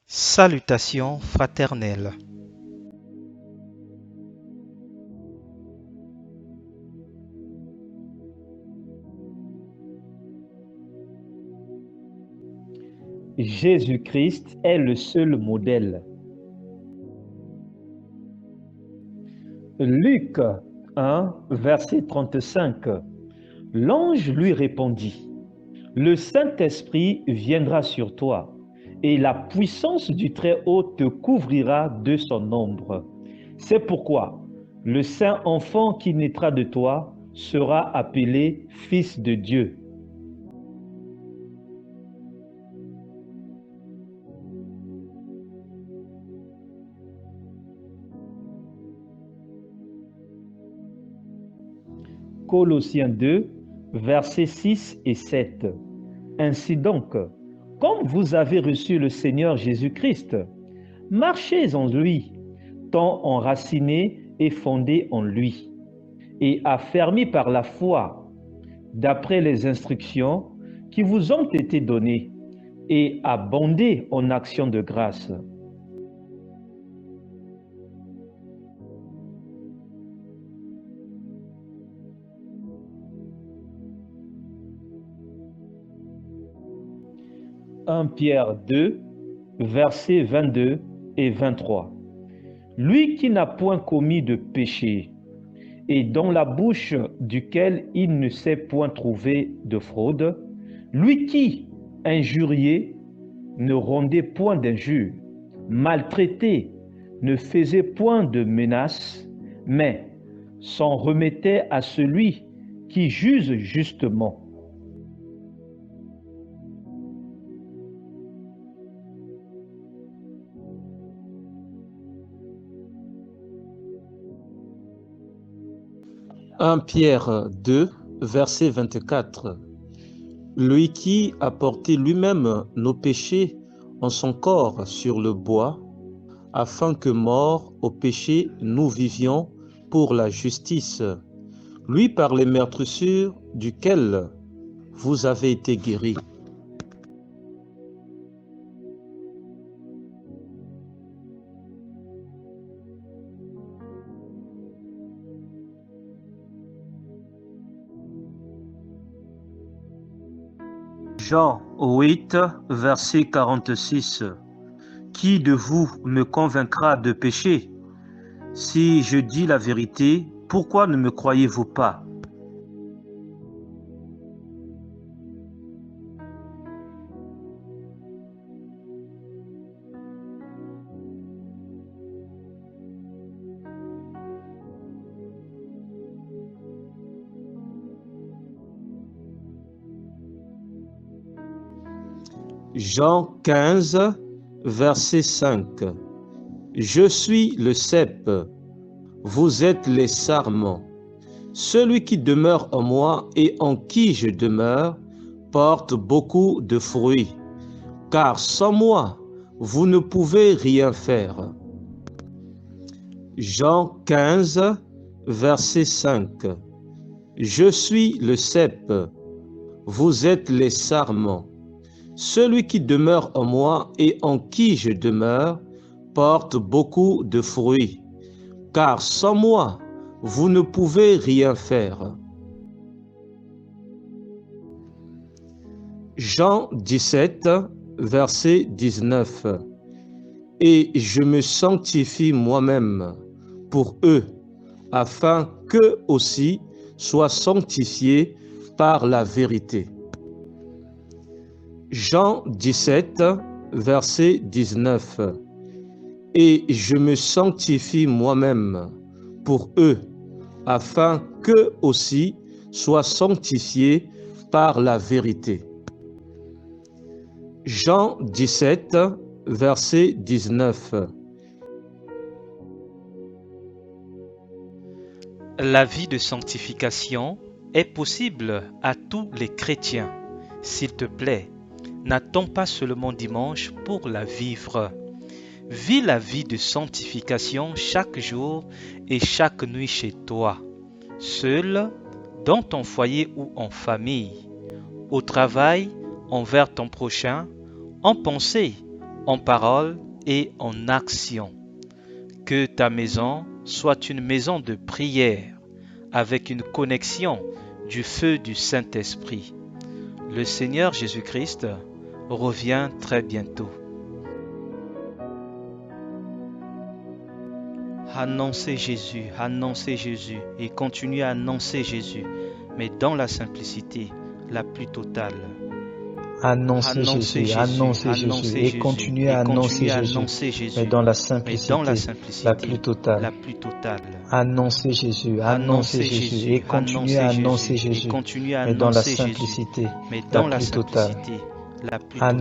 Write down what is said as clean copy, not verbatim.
Salutations fraternelles. Jésus-Christ est le seul modèle. Luc 1, verset 35. L'ange lui répondit, le Saint-Esprit viendra sur toi, et la puissance du Très-Haut te couvrira de son ombre. C'est pourquoi le saint enfant qui naîtra de toi sera appelé Fils de Dieu. Colossiens 2, versets 6 et 7. Ainsi donc, comme vous avez reçu le Seigneur Jésus-Christ, marchez en lui, tant enracinés et fondés en lui, et affermis par la foi, d'après les instructions qui vous ont été données, et abondez en actions de grâce. « 1 Pierre 2, versets 22 et 23. Lui qui n'a point commis de péché, et dans la bouche duquel il ne s'est point trouvé de fraude, lui qui, injurié, ne rendait point d'injure, maltraité, ne faisait point de menaces, mais s'en remettait à celui qui juge justement. « 1 Pierre 2, verset 24. Lui qui a porté lui-même nos péchés en son corps sur le bois, afin que morts au péché, nous vivions pour la justice. Lui par les meurtrissures duquel vous avez été guéris. » Jean 8, verset 46. Qui de vous me convaincra de péché? Si je dis la vérité, pourquoi ne me croyez-vous pas? Jean 15, verset 5. Je suis le cep, vous êtes les sarments. Celui qui demeure en moi et en qui je demeure porte beaucoup de fruits, car sans moi, vous ne pouvez rien faire. Jean 15, verset 5. Je suis le cep, vous êtes les sarments. Celui qui demeure en moi et en qui je demeure porte beaucoup de fruits, car sans moi, vous ne pouvez rien faire. Jean 17, verset 19. Et je me sanctifie moi-même pour eux, afin qu'eux aussi soient sanctifiés par la vérité. Jean 17, verset 19. Et je me sanctifie moi-même pour eux, afin qu'eux aussi soient sanctifiés par la vérité. Jean 17, verset 19. La vie de sanctification est possible à tous les chrétiens. S'il te plaît, n'attends pas seulement dimanche pour la vivre. Vis la vie de sanctification chaque jour et chaque nuit chez toi, seul, dans ton foyer ou en famille, au travail, envers ton prochain, en pensée, en parole et en action. Que ta maison soit une maison de prière avec une connexion du feu du Saint-Esprit. Le Seigneur Jésus-Christ revient très bientôt. Annoncez Jésus et continuez à annoncer Jésus, mais dans la simplicité la plus totale. Annoncez Jésus et continuez à annoncer Jésus, mais dans la simplicité la plus totale. Annoncez Jésus et continuez à annoncer Jésus, mais dans la simplicité la plus totale.